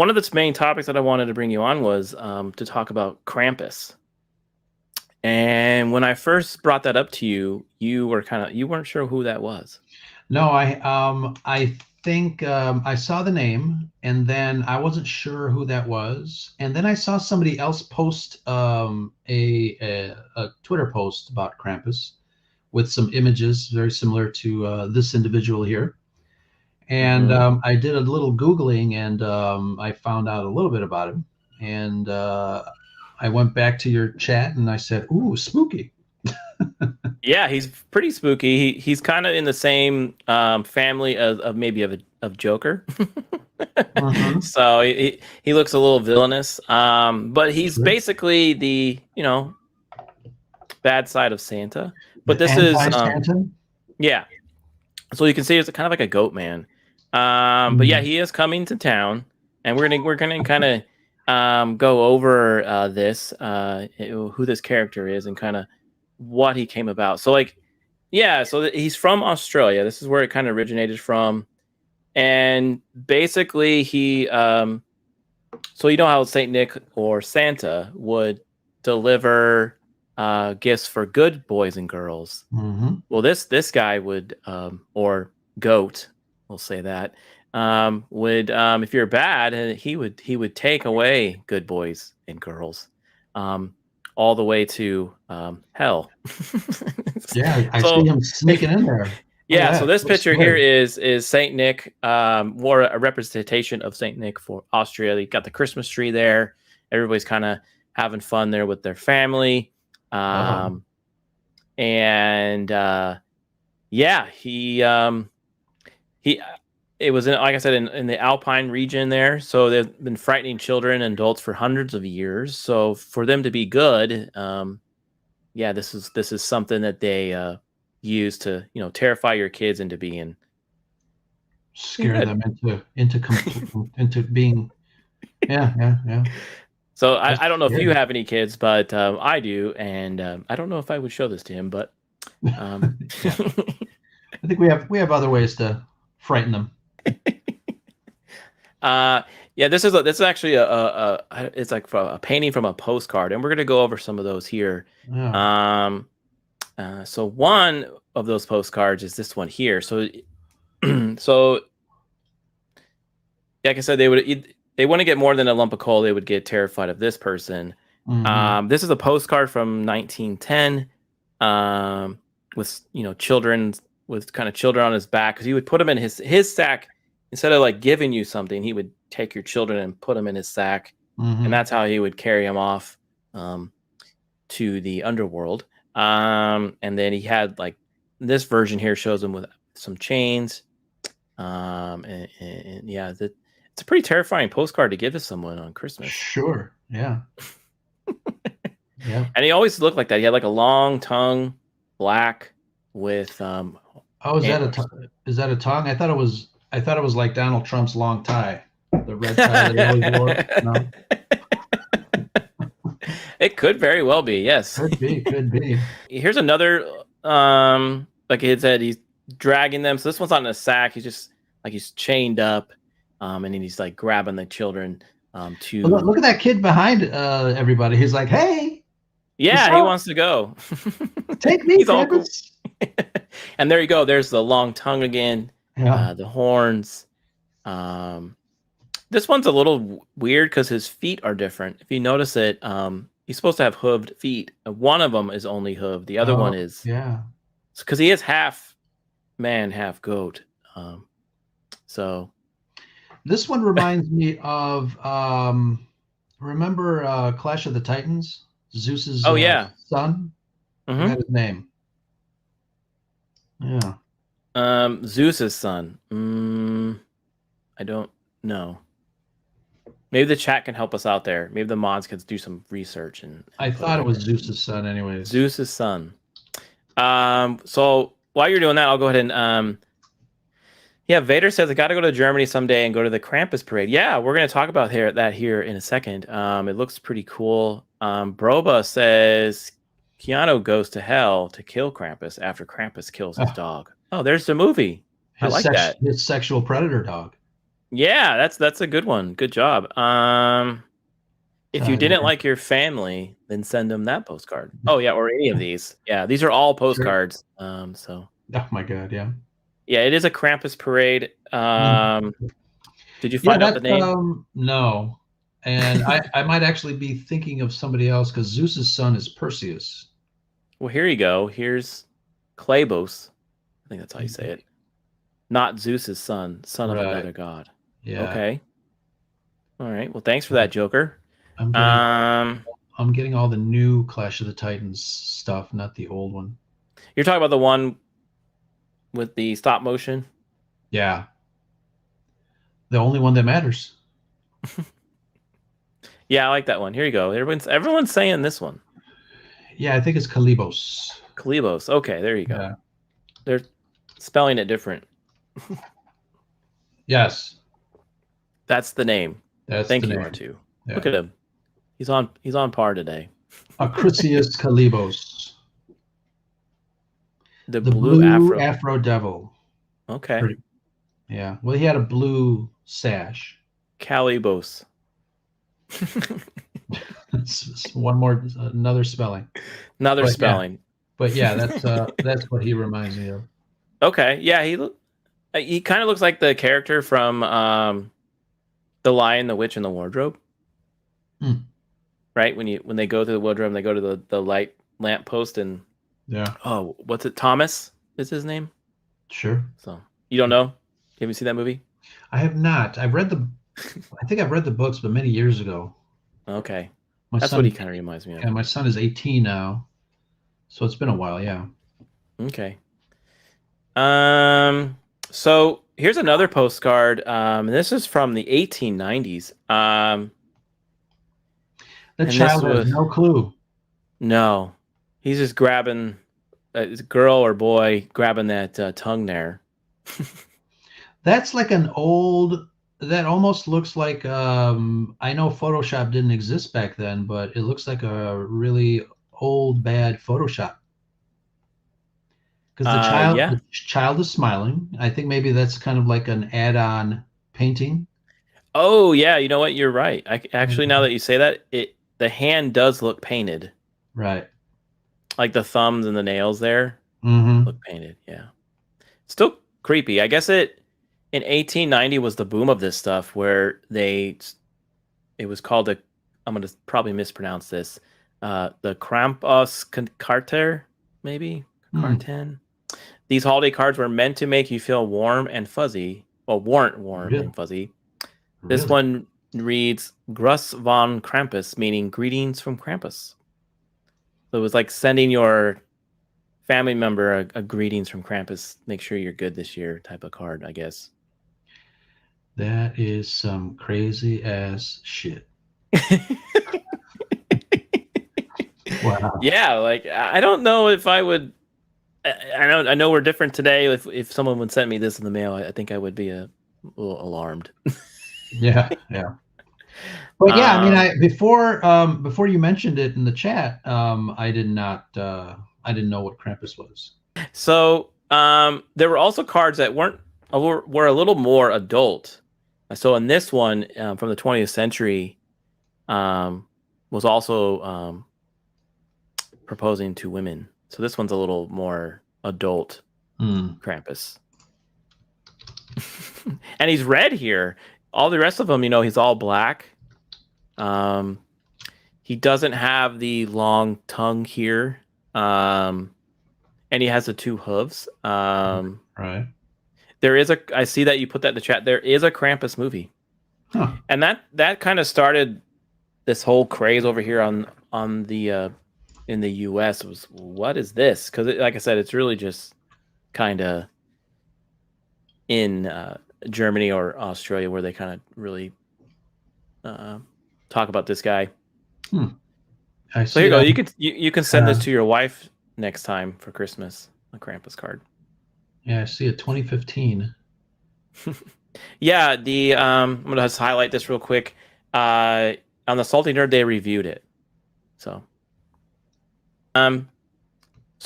one of the main topics that I wanted to bring you on was to talk about Krampus. And when I first brought that up to you, you weren't sure who that was. No, I think I saw the name, and then I wasn't sure who that was, and then I saw somebody else post a Twitter post about Krampus with some images very similar to this individual here. And I did a little Googling, and I found out a little bit about him. And I went back to your chat, and I said, "Ooh, spooky." Yeah, he's pretty spooky. He's kind of in the same family of Joker. So he looks a little villainous, but he's basically the bad side of Santa. But this is yeah. So you can see it's kind of like a goat man. But yeah, he is coming to town, and we're gonna kind of go over this who this character is and kind of what he came about. So he's from Australia. This is where it kind of originated from, and basically he so you know how Saint Nick or Santa would deliver gifts for good boys and girls. Well, this guy would or goat, we'll say that, would if you're bad, he would take away good boys and girls all the way to hell. Yeah, I see him sneaking in there. Yeah, so this picture here is Saint Nick, more a representation of Saint Nick for Austria. You got the Christmas tree there. Everybody's kind of having fun there with their family. And yeah, it was in, like I said, in the Alpine region there. So they've been frightening children and adults for hundreds of years. So for them to be good, this is something that they use to terrify your kids into being scare them into being yeah. So I don't know if you have any kids, but I do, and I don't know if I would show this to him, but I think we have other ways to frighten them. This is actually it's like a painting from a postcard, and we're gonna go over some of those here. So one of those postcards is this one here. So like I said, they want to get more than a lump of coal. They would get terrified of this person. This is a postcard from 1910 with children with kind of children on his back, because he would put them in his sack. Instead of like giving you something, he would take your children and put them in his sack, and that's how he would carry them off to the underworld. And then he had like this version here shows him with some chains, and yeah, it's a pretty terrifying postcard to give to someone on Christmas. Sure, yeah, yeah. And he always looked like that. He had like a long tongue, black with is that a tongue? I thought it was like Donald Trump's long tie, the red tie that he always wore. No? It could very well be, yes. Could be. Here's another, like he said, he's dragging them. So this one's not in a sack. He's just like he's chained up, and then he's like grabbing the children. Look at that kid behind everybody. He's like, "Hey." Yeah, he wants to go. Take me, cool. And there you go. There's the long tongue again. Yeah. The horns. This one's a little weird because his feet are different. If you notice it, he's supposed to have hooved feet. One of them is only hooved. The other one is because he is half man, half goat. So this one reminds me of remember Clash of the Titans? Zeus's son. Forgot his name. Yeah. Zeus's son. I don't know. Maybe the chat can help us out there. Maybe the mods can do some research. And I thought it was Zeus's son, anyways. Zeus's son. So while you're doing that, I'll go ahead and Vader says I got to go to Germany someday and go to the Krampus parade. Yeah, we're going to talk about that here in a second. It looks pretty cool. Broba says Keanu goes to hell to kill Krampus after Krampus kills his dog. Oh, there's the movie. I like that. His sexual predator dog. Yeah, that's a good one. Good job. If you didn't like your family, then send them that postcard. Oh yeah, or any of these. Yeah, these are all postcards. So. Oh my God, yeah. Yeah, it is a Krampus parade. Did you find out the name? No. And I might actually be thinking of somebody else because Zeus's son is Perseus. Well, here you go. Here's Klebos. I think that's how you say it. Not Zeus's son of another god. Yeah. Okay. All right. Well, thanks for that, Joker. I'm getting all the new Clash of the Titans stuff, not the old one. You're talking about the one with the stop motion? Yeah. The only one that matters. Yeah, I like that one. Here you go. Everyone's saying this one. Yeah, I think it's Kalibos. Kalibos. Okay, there you go. Yeah. They're spelling it different. Yes. That's the name. Thank you, R2. Yeah. Look at him. He's on par today. Acrisius Kalibos. The blue Afro Devil. Okay. Yeah. Well, he had a blue sash. Kalibos. Another spelling. Another spelling. Yeah. But yeah, that's what he reminds me of. Okay. Yeah, he kind of looks like the character from The Lion, the Witch, and the Wardrobe. Right? When they go to the wardrobe and they go to the light lamp post and oh, what's it? Thomas is his name? Sure. So you don't know? Have you seen that movie? I have not. I think I've read the books, but many years ago. Okay. That's what he kind of reminds me of. Yeah, my son is 18 now. So it's been a while, yeah. Okay. So here's another postcard. And this is from the 1890s. The child has no clue. No. He's just grabbing a girl or boy grabbing that tongue there. That's like that almost looks like I know Photoshop didn't exist back then, but it looks like a really old bad Photoshop. Because the child is smiling. I think maybe that's kind of like an add-on painting. Oh yeah, you know what? You're right. Actually, now that you say that, the hand does look painted. Right. Like the thumbs and the nails there look painted. Yeah. Still creepy. I guess in 1890 was the boom of this stuff where it was called I'm going to probably mispronounce this. The Krampus Carter, maybe? Carten. These holiday cards were meant to make you feel warm and fuzzy. Well, weren't warm and fuzzy. Really? This one reads Gruss von Krampus, meaning greetings from Krampus. So it was like sending your family member a greetings from Krampus. Make sure you're good this year type of card, I guess. That is some crazy ass shit. Wow. Yeah, like I don't know if I would. I know we're different today. If someone would send me this in the mail, I think I would be a little alarmed. Yeah. But yeah, I mean, before you mentioned it in the chat, I didn't know what Krampus was. So there were also cards that were a little more adult. So in this one from the 20th century, was also proposing to women. So this one's a little more adult Krampus. And he's red here. All the rest of them, he's all black. He doesn't have the long tongue here. And he has the two hooves. Right. I see that you put that in the chat. There is a Krampus movie. Huh. And that kind of started this whole craze over here on the in the US was, what is this? Because like I said, it's really just kind of in Germany or Australia where they kind of really talk about this guy. So here you go. You can send this to your wife next time for Christmas, a Krampus card. Yeah, I see it 2015. Yeah, I'm gonna just highlight this real quick. On the Salty Nerd, they reviewed it. So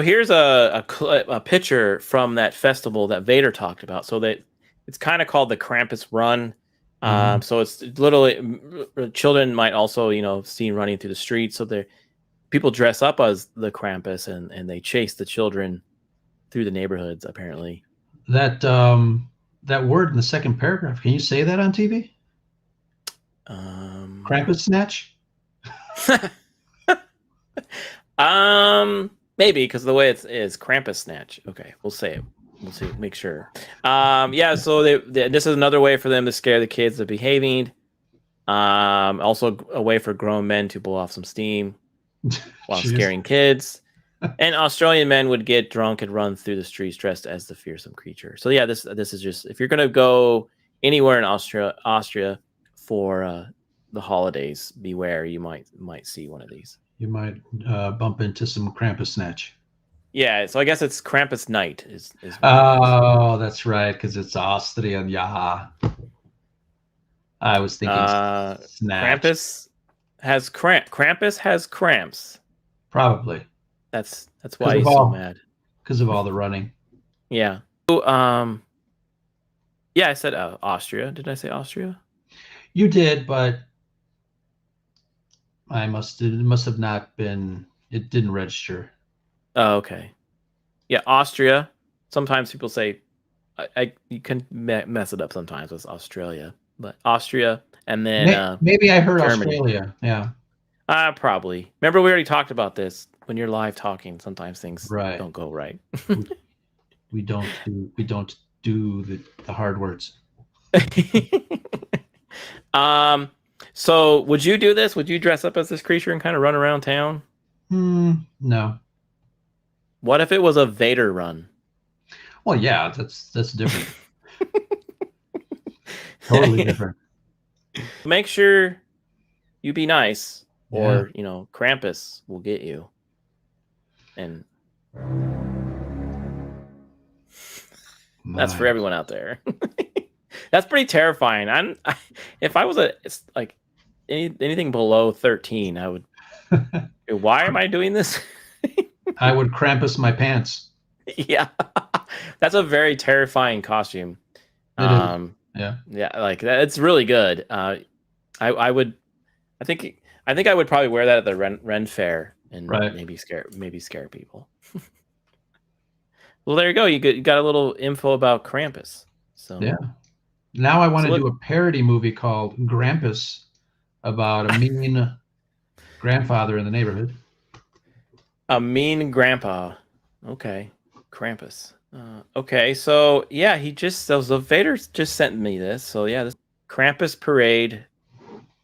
here's a picture from that festival that Vader talked about. So that it's kind of called the Krampus Run. So it's literally children might also, seen running through the streets. So people dress up as the Krampus and they chase the children through the neighborhoods. Apparently, that word in the second paragraph. Can you say that on TV? Krampus snatch. Maybe because the way it is Krampus snatch. Okay, we'll say it. We'll see. Make sure. Yeah. So this is another way for them to scare the kids to behaving. Also a way for grown men to blow off some steam while scaring kids. And Australian men would get drunk and run through the streets dressed as the fearsome creature. So yeah, this is just, if you're gonna go anywhere in Austria for the holidays, beware. You might see one of these. You might bump into some Krampus snatch. Yeah, so I guess it's Krampus Nite is oh, that's right, because it's Austrian. Yeah, I was thinking snatch. Krampus has cramps. Probably. That's why he's so mad. Because of all the running. Yeah. So, yeah, I said Austria. Did I say Austria? You did, but it must have not been. It didn't register. Oh, okay. Yeah, Austria. Sometimes people say, you can mess it up sometimes with Australia, but Austria, and then maybe I heard Germany. Australia. Yeah. Probably. Remember, we already talked about this. When you're live talking, sometimes things don't go right. we don't do the hard words. So would you do this? Would you dress up as this creature and kind of run around town? No. What if it was a Vader run? Well, yeah, that's different. Totally different. Make sure you be nice, or Krampus will get you. And that's for everyone out there. That's pretty terrifying. If I was anything below 13, I would. Why am I doing this? I would Krampus my pants. Yeah, that's a very terrifying costume. Yeah, like that. It's really good. I think I would probably wear that at the Ren Fair and maybe scare people. Well, there you go. You got a little info about Krampus. So yeah. Now I want to do a parody movie called Grampus about a mean grandfather in the neighborhood. A mean grandpa. Okay. Krampus. Okay. So yeah, the Vader just sent me this. So yeah, this Krampus parade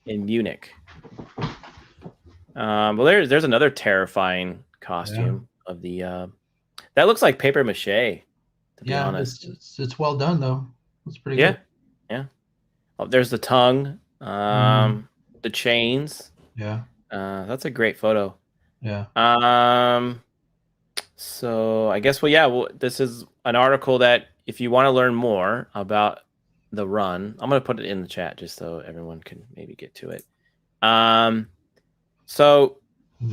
in Munich. Well, there's another terrifying costume of the that looks like paper mache, to be honest. It's well done though. It's pretty good. Yeah. Oh, there's the tongue, the chains. Yeah. That's a great photo. Yeah. So I guess this is an article that if you want to learn more about the run, I'm gonna put it in the chat just so everyone can maybe get to it. So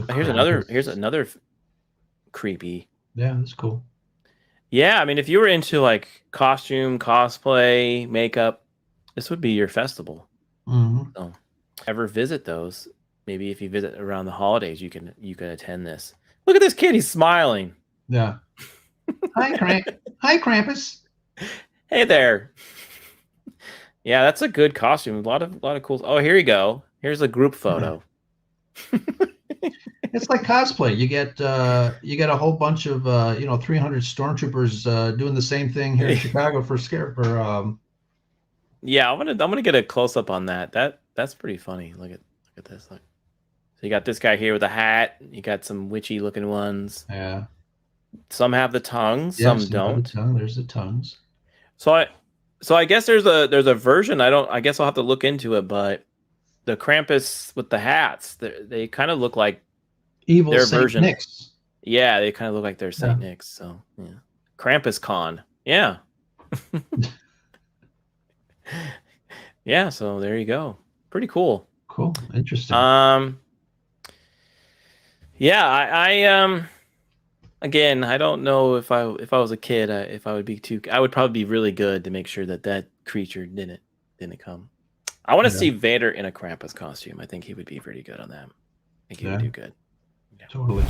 here's another creepy. Yeah, that's cool. Yeah, I mean, if you were into like costume, cosplay, makeup, this would be your festival. Mm-hmm. So, ever visit those? Maybe if you visit around the holidays, you can attend this. Look at this kid; he's smiling. Yeah. Hi, Krampus. Hey there. Yeah, that's a good costume. A lot of cool. Oh, here you go. Here's a group photo. It's like cosplay. You get a whole bunch of 300 stormtroopers doing the same thing here in Chicago for scare. Yeah, I'm gonna get a close up on that. That's pretty funny. Look at this. Look. So you got this guy here with a hat. You got some witchy looking ones. Yeah. Some have the tongues. Some don't. There's the tongues. So I guess there's a version. I guess I'll have to look into it. But the Krampus with the hats, they kind of look like evil their Saint version. Nick's. Yeah, they kind of look like they're Saint Nick's. So yeah, Krampus Con. Yeah. Yeah. So there you go. Pretty cool. Cool. Interesting. Yeah. I again, I don't know if I was a kid, if I would be I would probably be really good to make sure that creature didn't come. I want to see Vader in a Krampus costume. I think he would be pretty good on that. I think he would do good. Yeah. Totally.